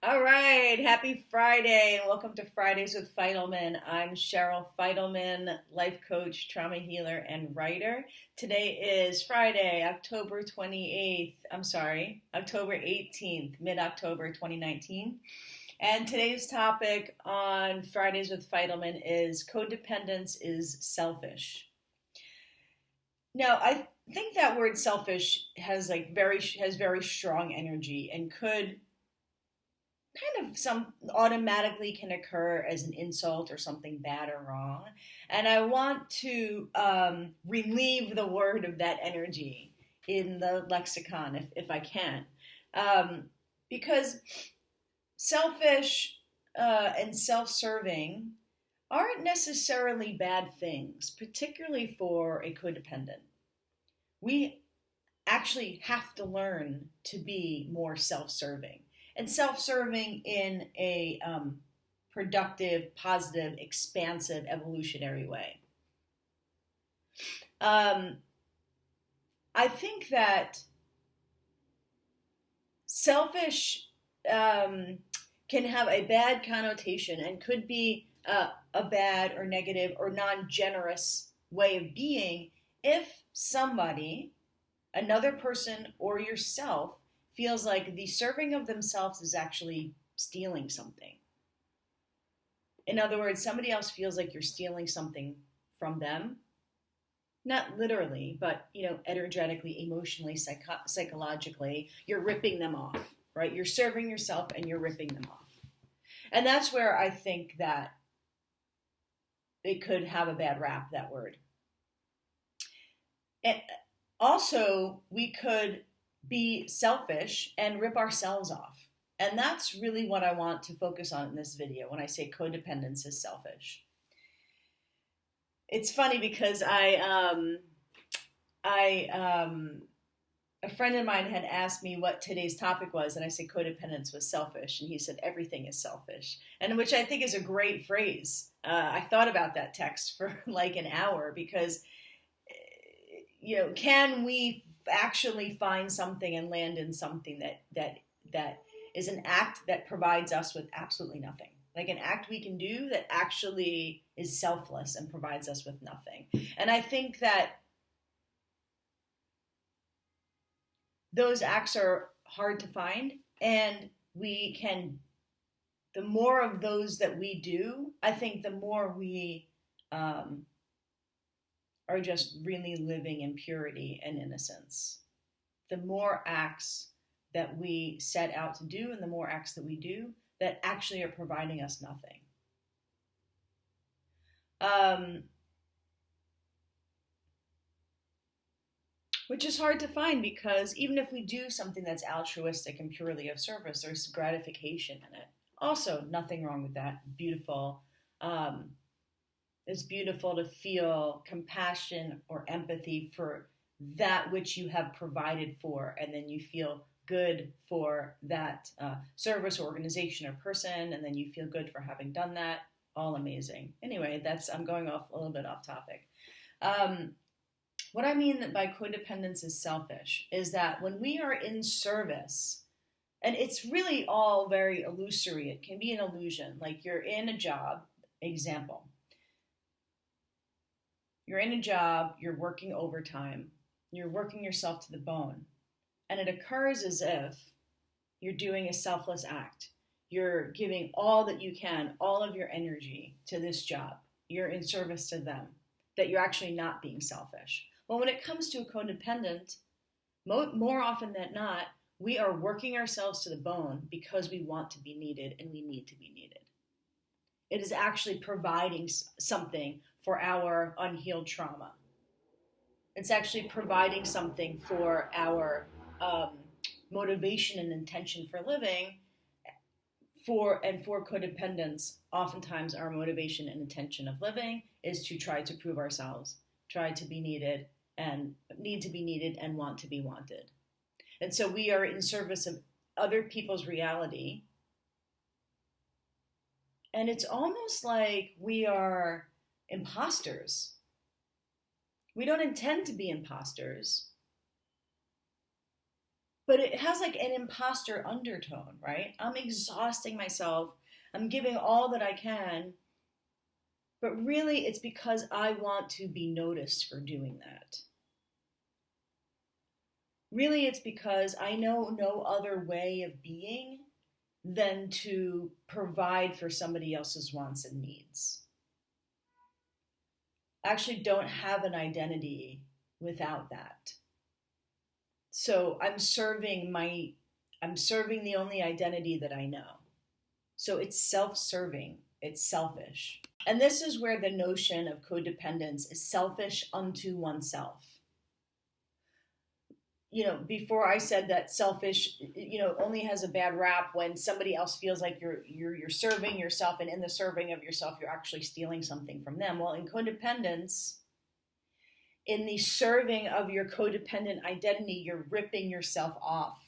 All right, happy Friday, and welcome to Fridays with Fidelman. I'm Cheryl Fidelman, life coach, trauma healer, and writer. Today is Friday, October 28th. October 18th, mid October 2019. And today's topic on Fridays with Fidelman is codependence is selfish. Now, I think that word selfish has very strong energy and could kind of some automatically can occur as an insult or something bad or wrong. And I want to relieve the word of that energy in the lexicon if I can. Because selfish and self serving aren't necessarily bad things, particularly for a codependent. We actually have to learn to be more self serving and self-serving in a productive, positive, expansive, evolutionary way. I think that selfish can have a bad connotation and could be a bad or negative or non-generous way of being if somebody, another person, or yourself feels like the serving of themselves is actually stealing something. In other words, somebody else feels like you're stealing something from them. Not literally, but energetically, emotionally, psychologically, you're ripping them off, right? You're serving yourself and you're ripping them off. And that's where I think that it could have a bad rap, that word. And also, we could be selfish and rip ourselves off. And that's really what I want to focus on in this video when I say codependence is selfish. It's funny because a friend of mine had asked me what today's topic was, and I said codependence was selfish, and he said everything is selfish, and which I think is a great phrase. I thought about that text for like an hour because, can we actually find something and land in something that is an act that provides us with absolutely nothing, like an act we can do that actually is selfless and provides us with nothing. And I think that those acts are hard to find, and the more of those that we do, I think the more we are just really living in purity and innocence. The more acts that we set out to do and the more acts that we do that actually are providing us nothing. Which is hard to find because even if we do something that's altruistic and purely of service, there's gratification in it. Also, nothing wrong with that. Beautiful. It's beautiful to feel compassion or empathy for that which you have provided for, and then you feel good for that service or organization or person, and then you feel good for having done that. All amazing. Anyway, I'm going off a little bit off topic. What I mean by codependence is selfish is that when we are in service, and it's really all very illusory, it can be an illusion, like you're in a job, example. You're in a job, you're working overtime, you're working yourself to the bone, and it occurs as if you're doing a selfless act. You're giving all that you can, all of your energy to this job. You're in service to them, that you're actually not being selfish. Well, when it comes to a codependent, more often than not, we are working ourselves to the bone because we want to be needed and we need to be needed. It is actually providing something for our unhealed trauma. It's actually providing something for our motivation and intention for living. For codependence, oftentimes our motivation and intention of living is to try to prove ourselves, try to be needed, and need to be needed and want to be wanted. And so we are in service of other people's reality. And it's almost like we are imposters. We don't intend to be imposters. but it has like an imposter undertone, right? I'm exhausting myself. I'm giving all that I can, but really it's because I want to be noticed for doing that. Really, it's because I know no other way of being than to provide for somebody else's wants and needs. I actually don't have an identity without that. So I'm serving the only identity that I know. So it's self-serving, it's selfish. And this is where the notion of codependence is selfish unto oneself. Before I said that selfish, only has a bad rap when somebody else feels like you're serving yourself, and in the serving of yourself, you're actually stealing something from them. Well, in codependence, in the serving of your codependent identity, you're ripping yourself off.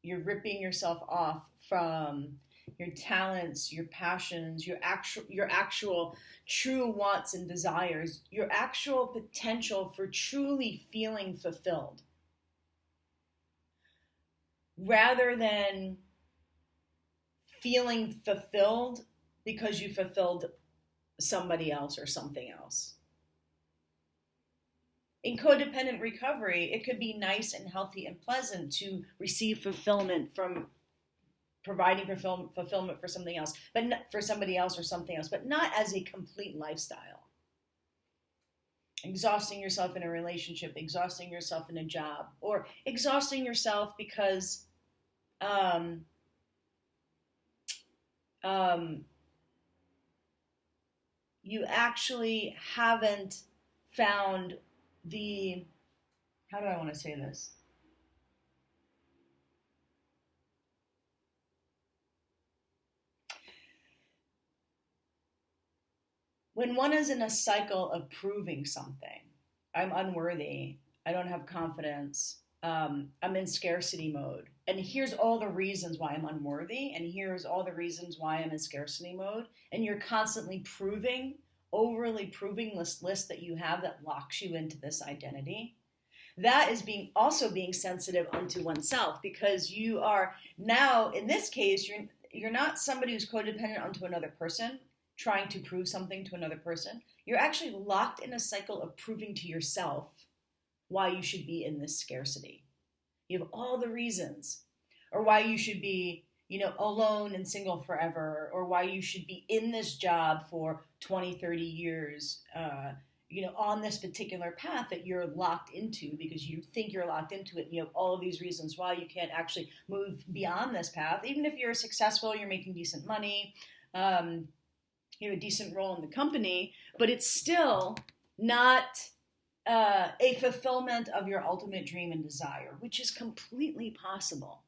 You're ripping yourself off from your talents, your passions, your actual true wants and desires, your actual potential for truly feeling fulfilled. Rather than feeling fulfilled because you fulfilled somebody else or something else. In codependent recovery, it could be nice and healthy and pleasant to receive fulfillment from providing fulfillment for something else, but not for somebody else or something else, but not as a complete lifestyle. Exhausting yourself in a relationship, exhausting yourself in a job, or exhausting yourself because you actually haven't found how do I want to say this? When one is in a cycle of proving something, I'm unworthy, I don't have confidence, I'm in scarcity mode. And here's all the reasons why I'm unworthy, and here's all the reasons why I'm in scarcity mode. And you're constantly proving, overly proving this list that you have that locks you into this identity. That is also being sensitive unto oneself, because you are now, in this case, you're not somebody who's codependent onto another person, trying to prove something to another person. You're actually locked in a cycle of proving to yourself why you should be in this scarcity. You have all the reasons, or why you should be, alone and single forever, or why you should be in this job for 20, 30 years, on this particular path that you're locked into because you think you're locked into it. And you have all of these reasons why you can't actually move beyond this path. Even if you're successful, you're making decent money, you have a decent role in the company, but it's still not a fulfillment of your ultimate dream and desire, which is completely possible.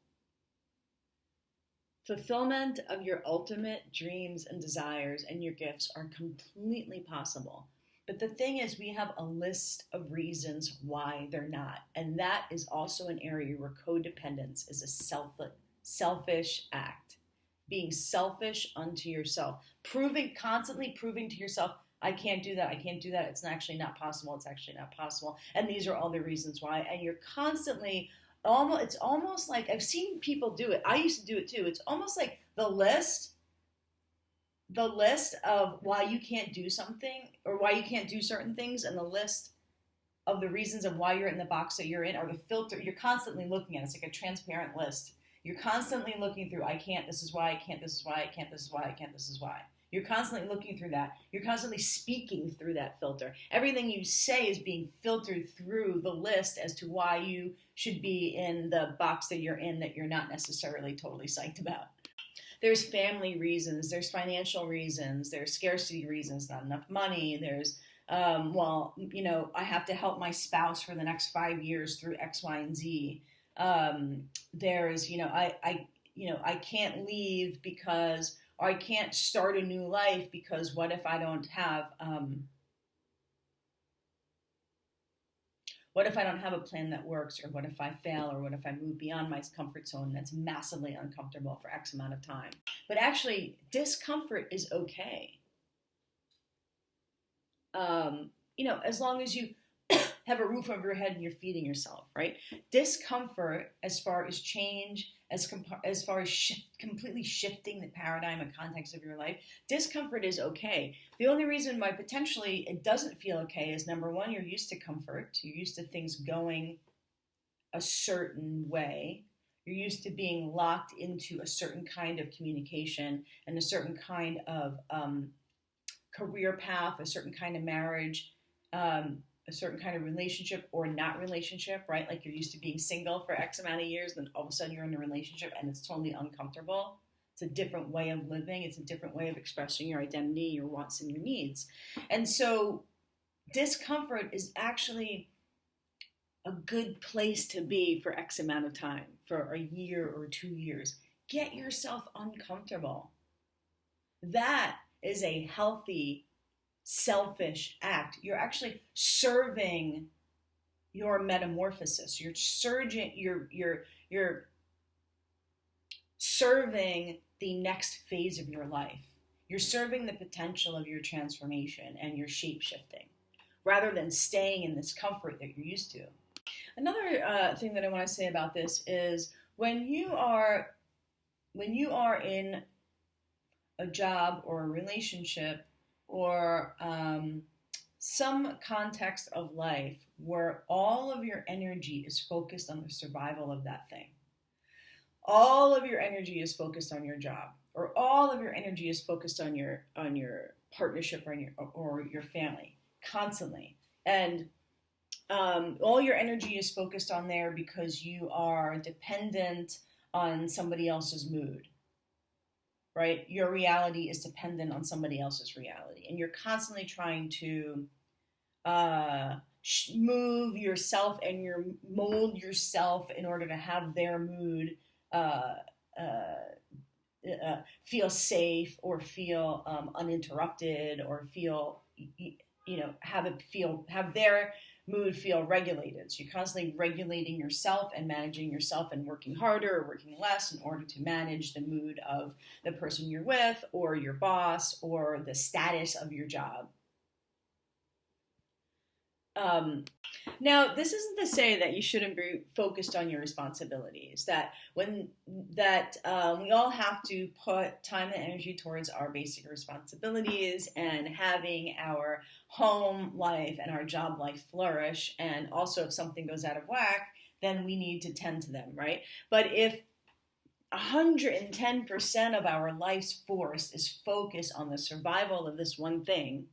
Fulfillment of your ultimate dreams and desires and your gifts are completely possible. But the thing is, we have a list of reasons why they're not. And that is also an area where codependence is a selfish act. Being selfish unto yourself. Constantly proving to yourself, I can't do that, I can't do that, it's actually not possible, it's actually not possible. And these are all the reasons why. And you're constantly, it's almost like, I've seen people do it. I used to do it too. It's almost like the list of why you can't do something or why you can't do certain things, and the list of the reasons of why you're in the box that you're in, or the filter you're constantly looking at. It's like a transparent list. You're constantly looking through, I can't, this is why I can't, this is why I can't, this is why I can't, this is why. You're constantly looking through that. You're constantly speaking through that filter. Everything you say is being filtered through the list as to why you should be in the box that you're in that you're not necessarily totally psyched about. There's family reasons, there's financial reasons, there's scarcity reasons, not enough money, there's, I have to help my spouse for the next 5 years through X, Y, and Z. There's, I can't leave because, or I can't start a new life because what if I don't have a plan that works, or what if I fail, or what if I move beyond my comfort zone that's massively uncomfortable for X amount of time. But actually, discomfort is okay. As long as you have a roof over your head and you're feeding yourself, right? Discomfort, as far as change, as far as completely shifting the paradigm and context of your life, discomfort is okay. The only reason why potentially it doesn't feel okay is, number one, you're used to comfort. You're used to things going a certain way. You're used to being locked into a certain kind of communication and a certain kind of career path, a certain kind of marriage, a certain kind of relationship or not relationship, right? Like you're used to being single for X amount of years, then all of a sudden you're in a relationship and it's totally uncomfortable. It's a different way of living. It's a different way of expressing your identity, your wants, and your needs. And so discomfort is actually a good place to be for X amount of time, for a year or 2 years. Get yourself uncomfortable. That is a healthy, selfish act. You're actually serving your metamorphosis. You're serving the next phase of your life. You're serving the potential of your transformation and your shape shifting, rather than staying in this comfort that you're used to. Another thing that I want to say about this is when you are in a job or a relationship or some context of life where all of your energy is focused on the survival of that thing. All of your energy is focused on your job, or all of your energy is focused on your partnership or your family constantly. And all your energy is focused on there because you are dependent on somebody else's mood, right? Your reality is dependent on somebody else's reality. And you're constantly trying to move yourself and mold yourself in order to have their mood feel safe or feel uninterrupted, or feel, have their mood feel regulated. So you're constantly regulating yourself and managing yourself and working harder or working less in order to manage the mood of the person you're with, or your boss, or the status of your job. Now, this isn't to say that you shouldn't be focused on your responsibilities, that we all have to put time and energy towards our basic responsibilities and having our home life and our job life flourish. And also, if something goes out of whack, then we need to tend to them, right? But if 110% of our life's force is focused on the survival of this one thing,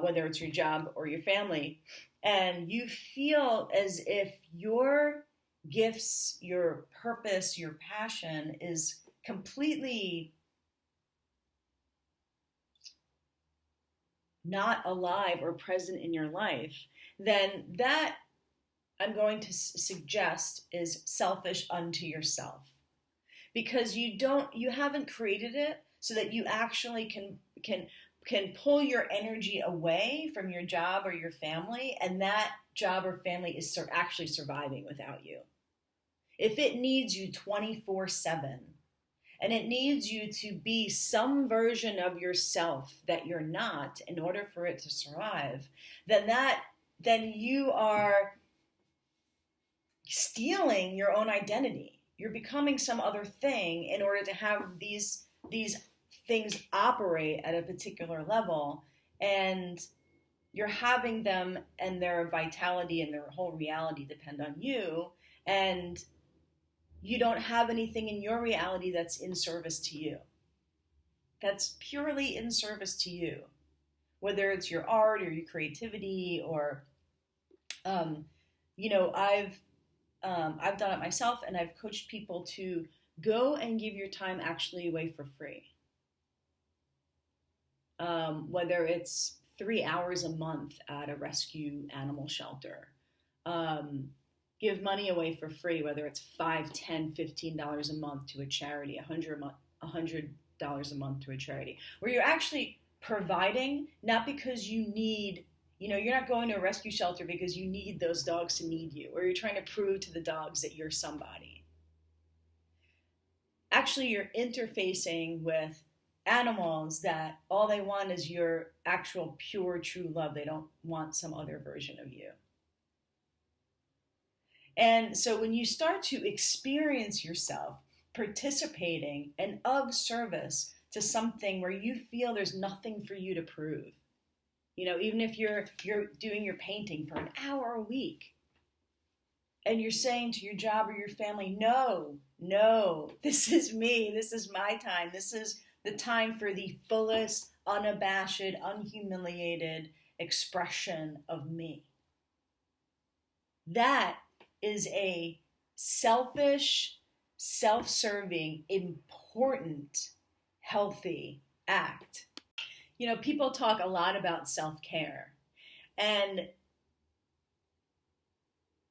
whether it's your job or your family, and you feel as if your gifts, your purpose, your passion is completely not alive or present in your life, then that, I'm going to suggest, is selfish unto yourself. Because you haven't created it so that you actually can pull your energy away from your job or your family, and that job or family is actually surviving without you. If it needs you 24/7, and it needs you to be some version of yourself that you're not in order for it to survive, then you are stealing your own identity. You're becoming some other thing in order to have these things operate at a particular level, and you're having them and their vitality and their whole reality depend on you, and you don't have anything in your reality that's in service to you. That's purely in service to you, whether it's your art or your creativity, or I've done it myself, and I've coached people to go and give your time actually away for free. Whether it's 3 hours a month at a rescue animal shelter, give money away for free, whether it's $5, $10, $15 a month to a charity, $100 a month to a charity, where you're actually providing, not because you need, you're not going to a rescue shelter because you need those dogs to need you, or you're trying to prove to the dogs that you're somebody. Actually, you're interfacing with animals that all they want is your actual pure true love. They don't want some other version of you. And so when you start to experience yourself participating and of service to something where you feel there's nothing for you to prove, even if you're doing your painting for an hour a week, and you're saying to your job or your family, no, this is me, this is my time, this is the time for the fullest, unabashed, unhumiliated expression of me. That is a selfish, self-serving, important, healthy act. People talk a lot about self-care, and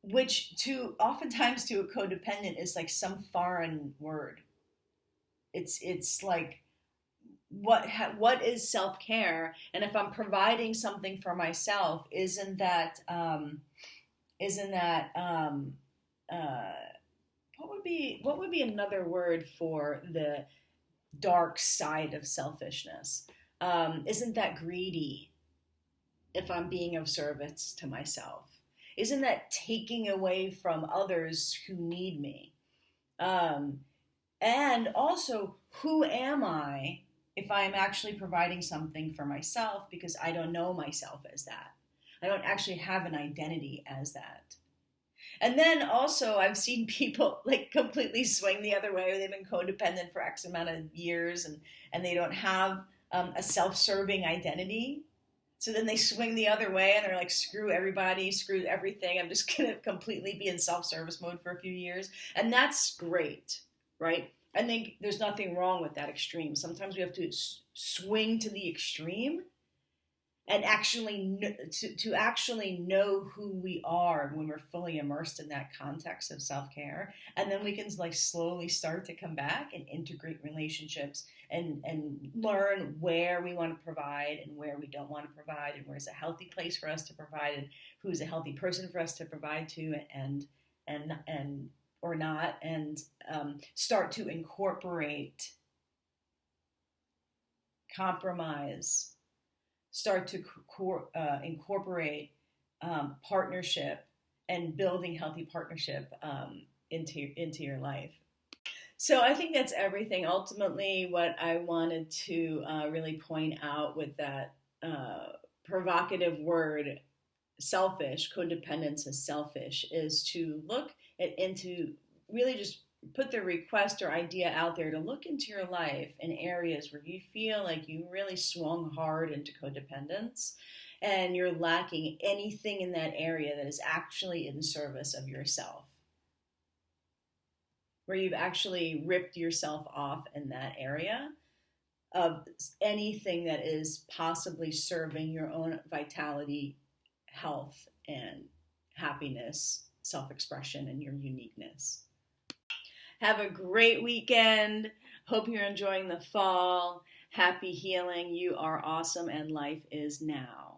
which oftentimes to a codependent is like some foreign word. It's like, what is self-care? And if I'm providing something for myself, isn't that what would be another word for the dark side of selfishness? Isn't that greedy if I'm being of service to myself? Isn't that taking away from others who need me? And also, who am I if I'm actually providing something for myself, because I don't know myself as that? I don't actually have an identity as that. And then also, I've seen people like completely swing the other way. They've been codependent for X amount of years, and they don't have a self-serving identity. So then they swing the other way and they're like, screw everybody, screw everything. I'm just going to completely be in self-service mode for a few years. And that's great, right? I think there's nothing wrong with that extreme. Sometimes we have to swing to the extreme and actually to actually know who we are when we're fully immersed in that context of self-care. And then we can like slowly start to come back and integrate relationships and learn where we want to provide and where we don't want to provide, and where's a healthy place for us to provide, and who's a healthy person for us to provide to, and or not, and start to incorporate compromise, start to incorporate partnership and building healthy partnership into your life. So I think that's everything. Ultimately, what I wanted to really point out with that provocative word, selfish, codependence is selfish, is to look and to really just put the request or idea out there to look into your life in areas where you feel like you really swung hard into codependence and you're lacking anything in that area that is actually in service of yourself, where you've actually ripped yourself off in that area of anything that is possibly serving your own vitality, health, and happiness, self-expression, and your uniqueness. Have a great weekend. Hope you're enjoying the fall. Happy healing. You are awesome, and life is now.